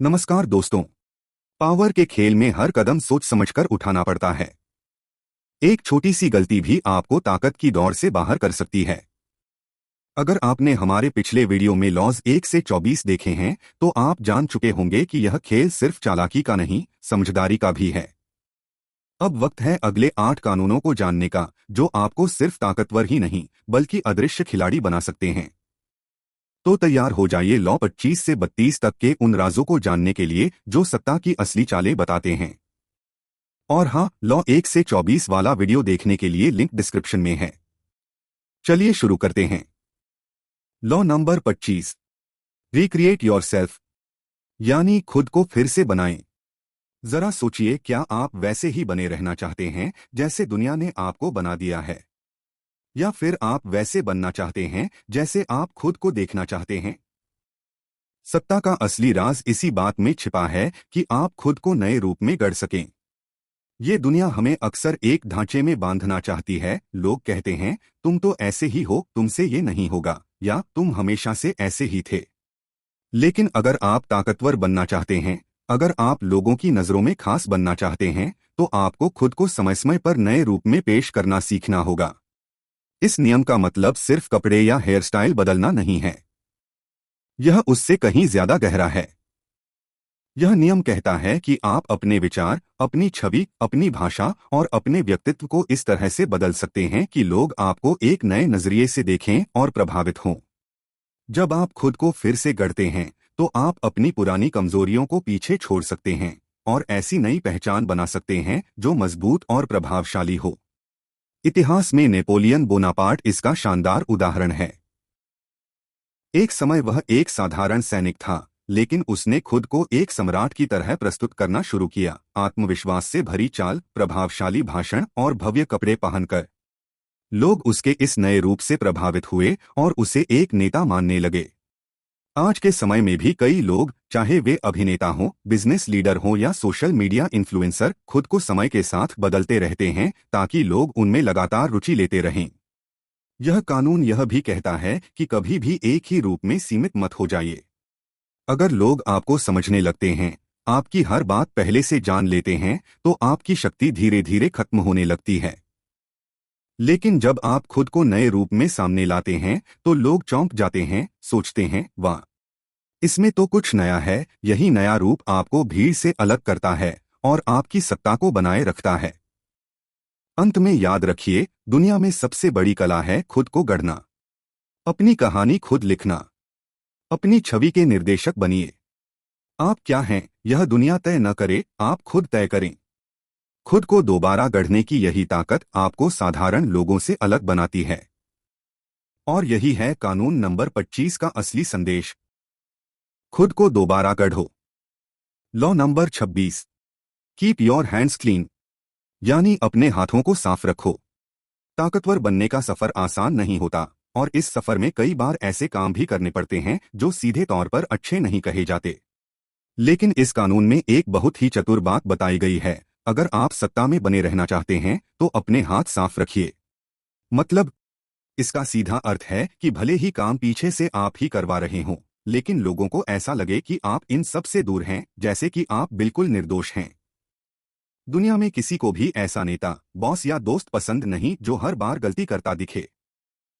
नमस्कार दोस्तों। पावर के खेल में हर कदम सोच समझकर उठाना पड़ता है। एक छोटी सी गलती भी आपको ताकत की दौड़ से बाहर कर सकती है। अगर आपने हमारे पिछले वीडियो में लॉज 1 से 24 देखे हैं तो आप जान चुके होंगे कि यह खेल सिर्फ चालाकी का नहीं, समझदारी का भी है। अब वक्त है अगले 8 कानूनों को जानने का, जो आपको सिर्फ ताकतवर ही नहीं बल्कि अदृश्य खिलाड़ी बना सकते हैं। तो तैयार हो जाइए लॉ 25 से 32 तक के उन राजों को जानने के लिए जो सत्ता की असली चालें बताते हैं। और हाँ, लॉ 1 से 24 वाला वीडियो देखने के लिए लिंक डिस्क्रिप्शन में है। चलिए शुरू करते हैं। लॉ नंबर 25, रिक्रिएट योरसेल्फ, यानी खुद को फिर से बनाएं। जरा सोचिए, क्या आप वैसे ही बने रहना चाहते हैं जैसे दुनिया ने आपको बना दिया है, या फिर आप वैसे बनना चाहते हैं जैसे आप खुद को देखना चाहते हैं? सत्ता का असली राज इसी बात में छिपा है कि आप खुद को नए रूप में गढ़ सकें। ये दुनिया हमें अक्सर एक ढांचे में बांधना चाहती है। लोग कहते हैं, तुम तो ऐसे ही हो, तुमसे ये नहीं होगा, या तुम हमेशा से ऐसे ही थे। लेकिन अगर आप ताकतवर बनना चाहते हैं, अगर आप लोगों की नजरों में खास बनना चाहते हैं, तो आपको खुद को समय समय पर नए रूप में पेश करना सीखना होगा। इस नियम का मतलब सिर्फ कपड़े या हेयर स्टाइल बदलना नहीं है। यह उससे कहीं ज्यादा गहरा है। यह नियम कहता है कि आप अपने विचार, अपनी छवि, अपनी भाषा और अपने व्यक्तित्व को इस तरह से बदल सकते हैं कि लोग आपको एक नए नजरिए से देखें और प्रभावित हों। जब आप खुद को फिर से गढ़ते हैं, तो आप अपनी पुरानी कमजोरियों को पीछे छोड़ सकते हैं और ऐसी नई पहचान बना सकते हैं जो मजबूत और प्रभावशाली हो। इतिहास में नेपोलियन बोनापार्ट इसका शानदार उदाहरण है। एक समय वह एक साधारण सैनिक था, लेकिन उसने खुद को एक सम्राट की तरह प्रस्तुत करना शुरू किया, आत्मविश्वास से भरी चाल, प्रभावशाली भाषण और भव्य कपड़े पहनकर। लोग उसके इस नए रूप से प्रभावित हुए और उसे एक नेता मानने लगे। आज के समय में भी कई लोग, चाहे वे अभिनेता हों, बिजनेस लीडर हों या सोशल मीडिया इन्फ्लुएंसर, खुद को समय के साथ बदलते रहते हैं ताकि लोग उनमें लगातार रुचि लेते रहें। यह कानून यह भी कहता है कि कभी भी एक ही रूप में सीमित मत हो जाइए। अगर लोग आपको समझने लगते हैं, आपकी हर बात पहले से जान लेते हैं, तो आपकी शक्ति धीरे धीरे खत्म होने लगती है। लेकिन जब आप खुद को नए रूप में सामने लाते हैं, तो लोग चौंक जाते हैं, सोचते हैं, वाह, इसमें तो कुछ नया है। यही नया रूप आपको भीड़ से अलग करता है और आपकी सत्ता को बनाए रखता है। अंत में याद रखिए, दुनिया में सबसे बड़ी कला है खुद को गढ़ना। अपनी कहानी खुद लिखना। अपनी छवि के निर्देशक बनिए। आप क्या हैं, यह दुनिया तय न करे, आप खुद तय करें। खुद को दोबारा गढ़ने की यही ताकत आपको साधारण लोगों से अलग बनाती है। और यही है कानून नंबर 25 का असली संदेश। खुद को दोबारा गढ़ो। Law number 26, keep your hands clean, यानी अपने हाथों को साफ रखो। ताकतवर बनने का सफर आसान नहीं होता, और इस सफर में कई बार ऐसे काम भी करने पड़ते हैं जो सीधे तौर पर अच्छे नहीं कहे जाते। लेकिन इस कानून में एक बहुत ही चतुर बात बताई गई है। अगर आप सत्ता में बने रहना चाहते हैं, तो अपने हाथ साफ रखिए। मतलब, इसका सीधा अर्थ है कि भले ही काम पीछे से आप ही करवा रहे हों, लेकिन लोगों को ऐसा लगे कि आप इन सब से दूर हैं, जैसे कि आप बिल्कुल निर्दोष हैं। दुनिया में किसी को भी ऐसा नेता, बॉस या दोस्त पसंद नहीं जो हर बार गलती करता दिखे।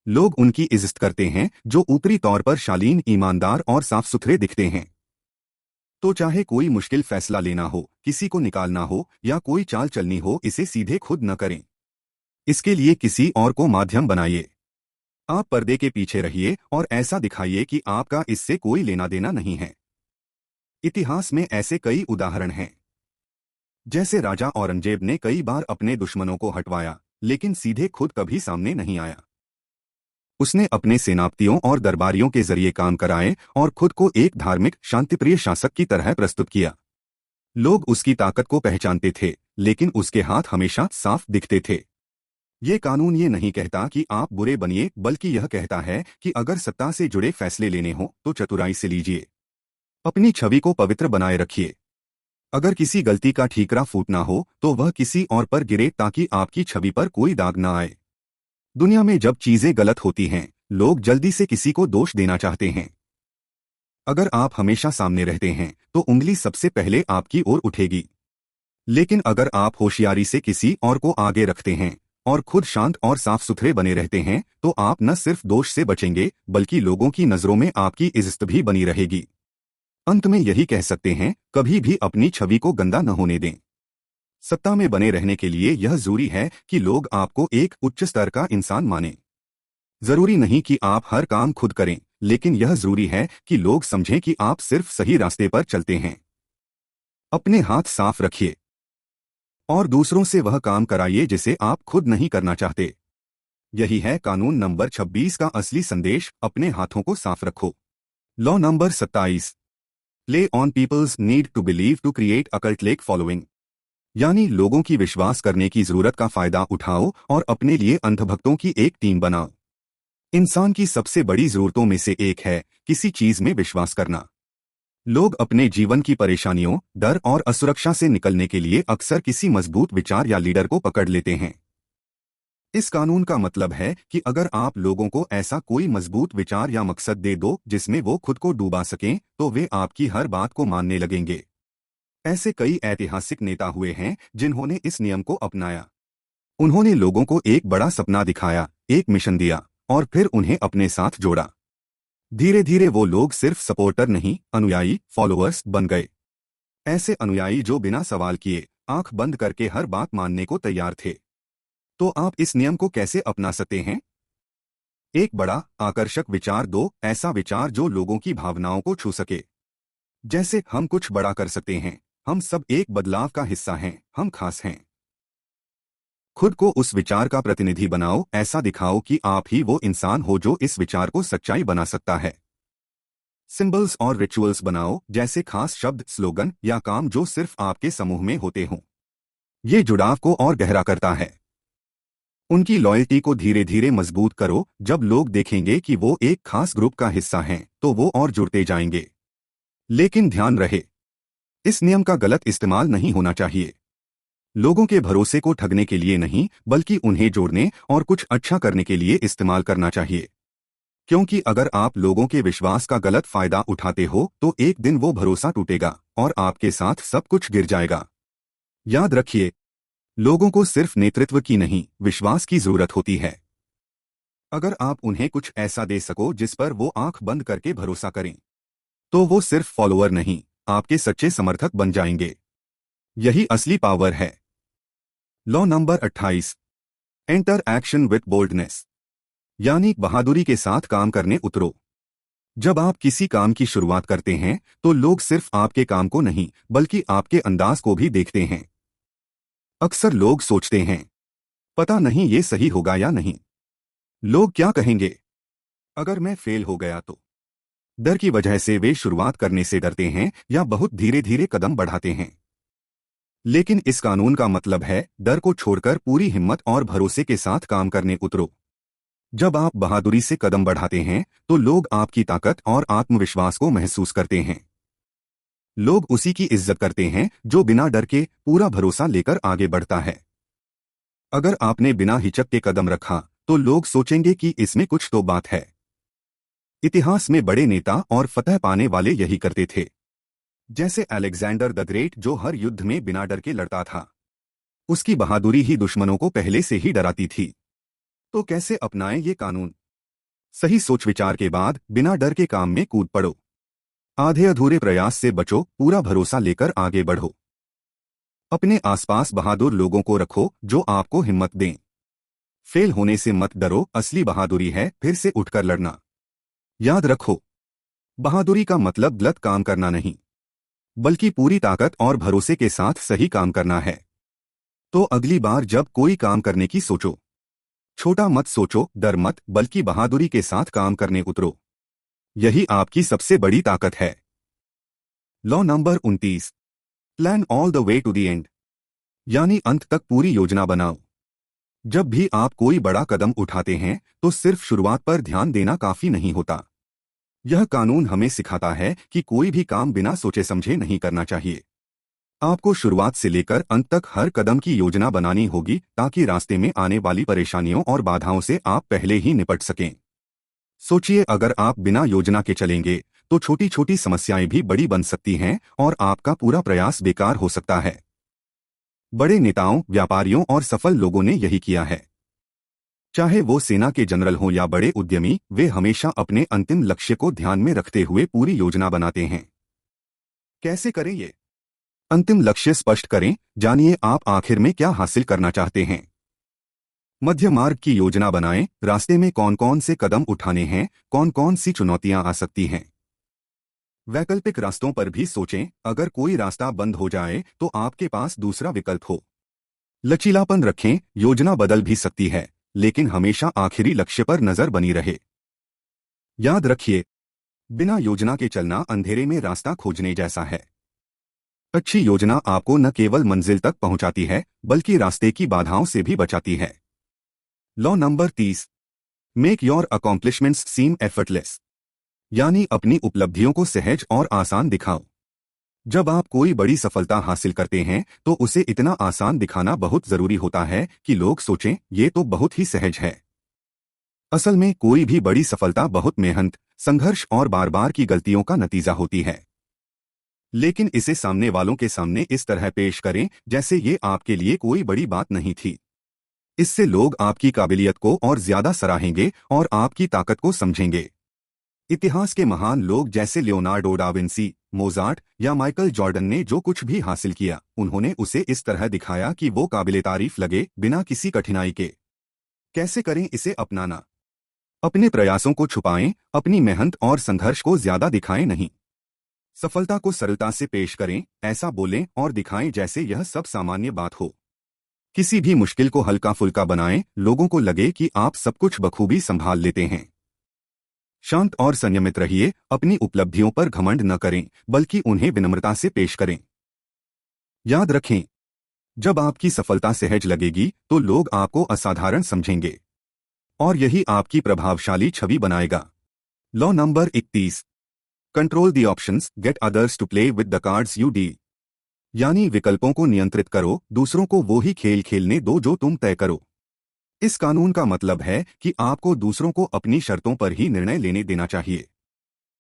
लोग उनकी इज्जत करते हैं जो ऊपरी तौर पर शालीन, ईमानदार और साफ सुथरे दिखते हैं। तो चाहे कोई मुश्किल फैसला लेना हो, किसी को निकालना हो या कोई चाल चलनी हो, इसे सीधे खुद न करें। इसके लिए किसी और को माध्यम बनाइए। आप पर्दे के पीछे रहिए और ऐसा दिखाइए कि आपका इससे कोई लेना देना नहीं है। इतिहास में ऐसे कई उदाहरण हैं। जैसे राजा औरंगजेब ने कई बार अपने दुश्मनों को हटवाया, लेकिन सीधे खुद कभी सामने नहीं आया। उसने अपने सेनापतियों और दरबारियों के जरिए काम कराए और खुद को एक धार्मिक, शांतिप्रिय शासक की तरह प्रस्तुत किया। लोग उसकी ताकत को पहचानते थे, लेकिन उसके हाथ हमेशा साफ दिखते थे। ये कानून ये नहीं कहता कि आप बुरे बनिए, बल्कि यह कहता है कि अगर सत्ता से जुड़े फैसले लेने हो तो चतुराई से लीजिए। अपनी छवि को पवित्र बनाए रखिए। अगर किसी गलती का ठीकरा फूटना हो तो वह किसी और पर गिरे, ताकि आपकी छवि पर कोई दाग न आए। दुनिया में जब चीजें गलत होती हैं, लोग जल्दी से किसी को दोष देना चाहते हैं। अगर आप हमेशा सामने रहते हैं तो उंगली सबसे पहले आपकी ओर उठेगी। लेकिन अगर आप होशियारी से किसी और को आगे रखते हैं और खुद शांत और साफ सुथरे बने रहते हैं तो आप न सिर्फ दोष से बचेंगे बल्कि लोगों की नजरों में आपकी इज्जत भी बनी रहेगी। अंत में यही कह सकते हैं, कभी भी अपनी छवि को गंदा न होने दें। सत्ता में बने रहने के लिए यह जरूरी है कि लोग आपको एक उच्च स्तर का इंसान मानें। जरूरी नहीं कि आप हर काम खुद करें, लेकिन यह जरूरी है कि लोग समझें कि आप सिर्फ सही रास्ते पर चलते हैं। अपने हाथ साफ रखिए और दूसरों से वह काम कराइए जिसे आप खुद नहीं करना चाहते। यही है कानून नंबर 26 का असली संदेश, अपने हाथों को साफ रखो। Law number 27, play on people's need to believe to create a cult following. यानी लोगों की विश्वास करने की जरूरत का फायदा उठाओ और अपने लिए अंधभक्तों की एक टीम बनाओ। इंसान की सबसे बड़ी जरूरतों में से एक है किसी चीज में विश्वास करना। लोग अपने जीवन की परेशानियों, डर और असुरक्षा से निकलने के लिए अक्सर किसी मजबूत विचार या लीडर को पकड़ लेते हैं। इस कानून का मतलब है कि अगर आप लोगों को ऐसा कोई मजबूत विचार या मकसद दे दो जिसमें वो खुद को डूबा सकें तो वे आपकी हर बात को मानने लगेंगे। ऐसे कई ऐतिहासिक नेता हुए हैं जिन्होंने इस नियम को अपनाया। उन्होंने लोगों को एक बड़ा सपना दिखाया, एक मिशन दिया और फिर उन्हें अपने साथ जोड़ा। धीरे धीरे वो लोग सिर्फ सपोर्टर नहीं, अनुयायी, फॉलोअर्स बन गए। ऐसे अनुयायी जो बिना सवाल किए आंख बंद करके हर बात मानने को तैयार थे। तो आप इस नियम को कैसे अपना सकते हैं? एक बड़ा, आकर्षक विचार दो, ऐसा विचार जो लोगों की भावनाओं को छू सके। जैसे हम कुछ बड़ा कर सकते हैं, हम सब एक बदलाव का हिस्सा हैं, हम खास हैं। खुद को उस विचार का प्रतिनिधि बनाओ, ऐसा दिखाओ कि आप ही वो इंसान हो जो इस विचार को सच्चाई बना सकता है। सिंबल्स और रिचुअल्स बनाओ, जैसे खास शब्द, स्लोगन या काम जो सिर्फ आपके समूह में होते हों। ये जुड़ाव को और गहरा करता है। उनकी लॉयल्टी को धीरे धीरे मजबूत करो। जब लोग देखेंगे कि वो एक खास ग्रुप का हिस्सा हैं, तो वो और जुड़ते जाएंगे। लेकिन ध्यान रहे, इस नियम का गलत इस्तेमाल नहीं होना चाहिए। लोगों के भरोसे को ठगने के लिए नहीं, बल्कि उन्हें जोड़ने और कुछ अच्छा करने के लिए इस्तेमाल करना चाहिए। क्योंकि अगर आप लोगों के विश्वास का गलत फायदा उठाते हो तो एक दिन वो भरोसा टूटेगा और आपके साथ सब कुछ गिर जाएगा। याद रखिए, लोगों को सिर्फ नेतृत्व की नहीं, विश्वास की जरूरत होती है। अगर आप उन्हें कुछ ऐसा दे सको जिस पर वो आंख बंद करके भरोसा करें, तो वो सिर्फ फॉलोअर नहीं, आपके सच्चे समर्थक बन जाएंगे। यही असली पावर है। Law number 28, enter action with boldness. यानी बहादुरी के साथ काम करने उतरो। जब आप किसी काम की शुरुआत करते हैं तो लोग सिर्फ आपके काम को नहीं बल्कि आपके अंदाज को भी देखते हैं। अक्सर लोग सोचते हैं, पता नहीं ये सही होगा या नहीं, लोग क्या कहेंगे, अगर मैं फेल हो गया तो। डर की वजह से वे शुरुआत करने से डरते हैं या बहुत धीरे धीरे कदम बढ़ाते हैं। लेकिन इस कानून का मतलब है, डर को छोड़कर पूरी हिम्मत और भरोसे के साथ काम करने उतरो। जब आप बहादुरी से कदम बढ़ाते हैं तो लोग आपकी ताकत और आत्मविश्वास को महसूस करते हैं। लोग उसी की इज्जत करते हैं जो बिना डर के पूरा भरोसा लेकर आगे बढ़ता है। अगर आपने बिना हिचक के कदम रखा तो लोग सोचेंगे कि इसमें कुछ तो बात है। इतिहास में बड़े नेता और फतह पाने वाले यही करते थे। जैसे अलेक्जेंडर द ग्रेट, जो हर युद्ध में बिना डर के लड़ता था। उसकी बहादुरी ही दुश्मनों को पहले से ही डराती थी। तो कैसे अपनाएं ये कानून? सही सोच विचार के बाद बिना डर के काम में कूद पड़ो। आधे अधूरे प्रयास से बचो, पूरा भरोसा लेकर आगे बढ़ो। अपने आसपास बहादुर लोगों को रखो जो आपको हिम्मत दें। फेल होने से मत डरो, असली बहादुरी है फिर से उठकर लड़ना। याद रखो, बहादुरी का मतलब गलत काम करना नहीं, बल्कि पूरी ताकत और भरोसे के साथ सही काम करना है। तो अगली बार जब कोई काम करने की सोचो, छोटा मत सोचो, डर मत, बल्कि बहादुरी के साथ काम करने उतरो। यही आपकी सबसे बड़ी ताकत है। Law number 29, plan all the way to the end. यानी अंत तक पूरी योजना बनाओ। जब भी आप कोई बड़ा कदम उठाते हैं तो सिर्फ शुरुआत पर ध्यान देना काफी नहीं होता। यह कानून हमें सिखाता है कि कोई भी काम बिना सोचे समझे नहीं करना चाहिए। आपको शुरुआत से लेकर अंत तक हर कदम की योजना बनानी होगी ताकि रास्ते में आने वाली परेशानियों और बाधाओं से आप पहले ही निपट सकें। सोचिए, अगर आप बिना योजना के चलेंगे तो छोटी छोटी समस्याएं भी बड़ी बन सकती हैं और आपका पूरा प्रयास बेकार हो सकता है। बड़े नेताओं, व्यापारियों और सफल लोगों ने यही किया है। चाहे वो सेना के जनरल हों या बड़े उद्यमी, वे हमेशा अपने अंतिम लक्ष्य को ध्यान में रखते हुए पूरी योजना बनाते हैं। कैसे करें ये? अंतिम लक्ष्य स्पष्ट करें। जानिए आप आखिर में क्या हासिल करना चाहते हैं। मध्य मार्ग की योजना बनाएं। रास्ते में कौन कौन से कदम उठाने हैं, कौन कौन सी चुनौतियां आ सकती हैं। वैकल्पिक रास्तों पर भी सोचें। अगर कोई रास्ता बंद हो जाए तो आपके पास दूसरा विकल्प हो। लचीलापन रखें। योजना बदल भी सकती है, लेकिन हमेशा आखिरी लक्ष्य पर नजर बनी रहे। याद रखिए, बिना योजना के चलना अंधेरे में रास्ता खोजने जैसा है। अच्छी योजना आपको न केवल मंजिल तक पहुंचाती है, बल्कि रास्ते की बाधाओं से भी बचाती है। Law number 30। Make your accomplishments seem effortless. यानी अपनी उपलब्धियों को सहज और आसान दिखाओ। जब आप कोई बड़ी सफलता हासिल करते हैं तो उसे इतना आसान दिखाना बहुत जरूरी होता है कि लोग सोचें, ये तो बहुत ही सहज है। असल में कोई भी बड़ी सफलता बहुत मेहनत, संघर्ष और बार बार की गलतियों का नतीजा होती है। लेकिन इसे सामने वालों के सामने इस तरह पेश करें जैसे ये आपके लिए कोई बड़ी बात नहीं थी। इससे लोग आपकी काबिलियत को और ज्यादा सराहेंगे और आपकी ताकत को समझेंगे। इतिहास के महान लोग जैसे लियोनार्डो डा विंसी, मोजार्ट या माइकल जॉर्डन ने जो कुछ भी हासिल किया, उन्होंने उसे इस तरह दिखाया कि वो काबिले तारीफ लगे, बिना किसी कठिनाई के। कैसे करें इसे अपनाना? अपने प्रयासों को छुपाएं, अपनी मेहनत और संघर्ष को ज्यादा दिखाएं नहीं। सफलता को सरलता से पेश करें, ऐसा बोलें और दिखाएं जैसे यह सब सामान्य बात हो। किसी भी मुश्किल को हल्का फुल्का बनाएं, लोगों को लगे कि आप सब कुछ बखूबी संभाल लेते हैं। शांत और संयमित रहिए। अपनी उपलब्धियों पर घमंड न करें, बल्कि उन्हें विनम्रता से पेश करें। याद रखें, जब आपकी सफलता सहज लगेगी तो लोग आपको असाधारण समझेंगे और यही आपकी प्रभावशाली छवि बनाएगा। Law number 31। Control the options, get others to play with the cards you deal. यानी विकल्पों को नियंत्रित करो, दूसरों को वो ही खेल खेलने दो जो तुम तय करो। इस कानून का मतलब है कि आपको दूसरों को अपनी शर्तों पर ही निर्णय लेने देना चाहिए।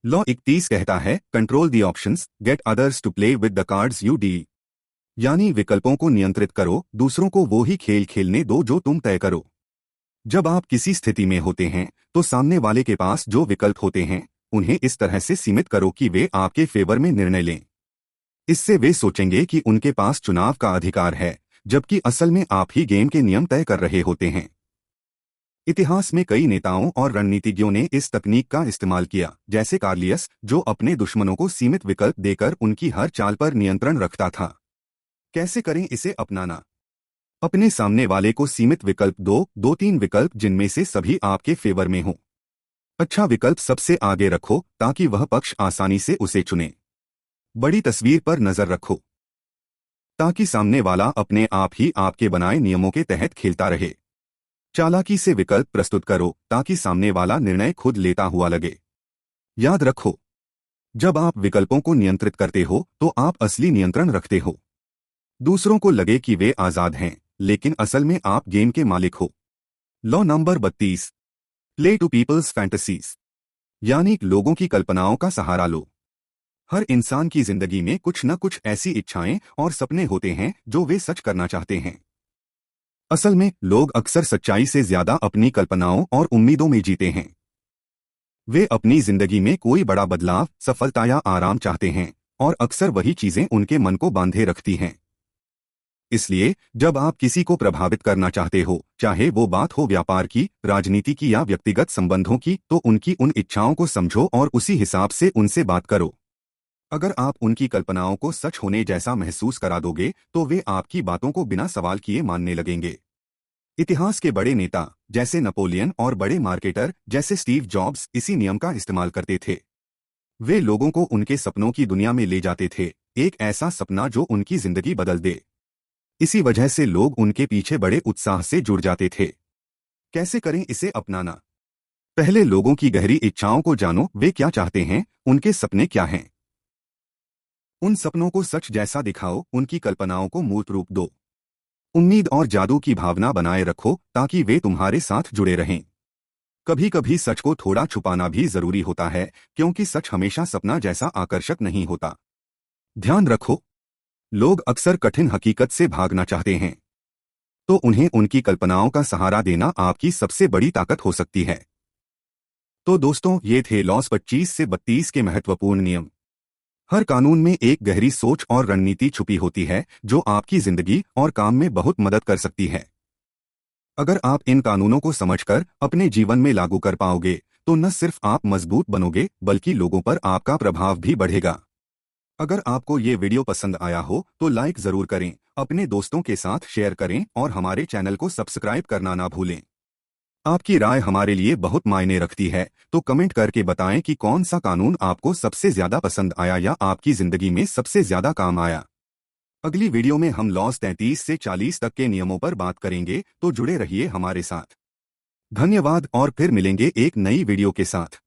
लॉ 31 कहता है, control the options, get others to play with the cards you deal. यानी विकल्पों को नियंत्रित करो, दूसरों को वो ही खेल खेलने दो जो तुम तय करो। जब आप किसी स्थिति में होते हैं तो सामने वाले के पास जो विकल्प होते हैं, उन्हें इस तरह से सीमित करो कि वे आपके फेवर में निर्णय लें। इससे वे सोचेंगे कि उनके पास चुनाव का अधिकार है, जबकि असल में आप ही गेम के नियम तय कर रहे होते हैं। इतिहास में कई नेताओं और रणनीतिज्ञों ने इस तकनीक का इस्तेमाल किया, जैसे कार्लियस, जो अपने दुश्मनों को सीमित विकल्प देकर उनकी हर चाल पर नियंत्रण रखता था। कैसे करें इसे अपनाना? अपने सामने वाले को सीमित विकल्प दो, 2-3 विकल्प जिनमें से सभी आपके फेवर में हों। अच्छा विकल्प सबसे आगे रखो ताकि वह पक्ष आसानी से उसे चुने। बड़ी तस्वीर पर नजर रखो ताकि सामने वाला अपने आप ही आपके बनाए नियमों के तहत खेलता रहे। चालाकी से विकल्प प्रस्तुत करो ताकि सामने वाला निर्णय खुद लेता हुआ लगे। याद रखो, जब आप विकल्पों को नियंत्रित करते हो तो आप असली नियंत्रण रखते हो। दूसरों को लगे कि वे आजाद हैं, लेकिन असल में आप गेम के मालिक हो। Law number 32। Play to peoples fantasies. यानी लोगों की कल्पनाओं का सहारा लो। हर इंसान की जिंदगी में कुछ न कुछ ऐसी इच्छाएं और सपने होते हैं जो वे सच करना चाहते हैं। असल में लोग अक्सर सच्चाई से ज्यादा अपनी कल्पनाओं और उम्मीदों में जीते हैं। वे अपनी जिंदगी में कोई बड़ा बदलाव, सफलता या आराम चाहते हैं, और अक्सर वही चीजें उनके मन को बांधे रखती हैं। इसलिए जब आप किसी को प्रभावित करना चाहते हो, चाहे वो बात हो व्यापार की, राजनीति की या व्यक्तिगत संबंधों की, तो उनकी उन इच्छाओं को समझो और उसी हिसाब से उनसे बात करो। अगर आप उनकी कल्पनाओं को सच होने जैसा महसूस करा दोगे तो वे आपकी बातों को बिना सवाल किए मानने लगेंगे। इतिहास के बड़े नेता जैसे नेपोलियन और बड़े मार्केटर जैसे स्टीव जॉब्स इसी नियम का इस्तेमाल करते थे। वे लोगों को उनके सपनों की दुनिया में ले जाते थे, एक ऐसा सपना जो उनकी जिंदगी बदल दे। इसी वजह से लोग उनके पीछे बड़े उत्साह से जुड़ जाते थे। कैसे करें इसे अपनाना? पहले लोगों की गहरी इच्छाओं को जानो, वे क्या चाहते हैं, उनके सपने क्या हैं। उन सपनों को सच जैसा दिखाओ, उनकी कल्पनाओं को मूर्त रूप दो। उम्मीद और जादू की भावना बनाए रखो ताकि वे तुम्हारे साथ जुड़े रहें। कभी कभी सच को थोड़ा छुपाना भी जरूरी होता है, क्योंकि सच हमेशा सपना जैसा आकर्षक नहीं होता। ध्यान रखो, लोग अक्सर कठिन हकीकत से भागना चाहते हैं, तो उन्हें उनकी कल्पनाओं का सहारा देना आपकी सबसे बड़ी ताकत हो सकती है। तो दोस्तों, ये थे लॉस 25 से 32 के महत्वपूर्ण नियम। हर कानून में एक गहरी सोच और रणनीति छुपी होती है, जो आपकी जिंदगी और काम में बहुत मदद कर सकती है। अगर आप इन कानूनों को समझकर अपने जीवन में लागू कर पाओगे, तो न सिर्फ आप मजबूत बनोगे, बल्कि लोगों पर आपका प्रभाव भी बढ़ेगा। अगर आपको ये वीडियो पसंद आया हो तो लाइक जरूर करें, अपने दोस्तों के साथ शेयर करें और हमारे चैनल को सब्सक्राइब करना ना भूलें। आपकी राय हमारे लिए बहुत मायने रखती है, तो कमेंट करके बताएं कि कौन सा कानून आपको सबसे ज्यादा पसंद आया या आपकी जिंदगी में सबसे ज्यादा काम आया। अगली वीडियो में हम लॉस 33 से 40 तक के नियमों पर बात करेंगे, तो जुड़े रहिए हमारे साथ। धन्यवाद और फिर मिलेंगे एक नई वीडियो के साथ।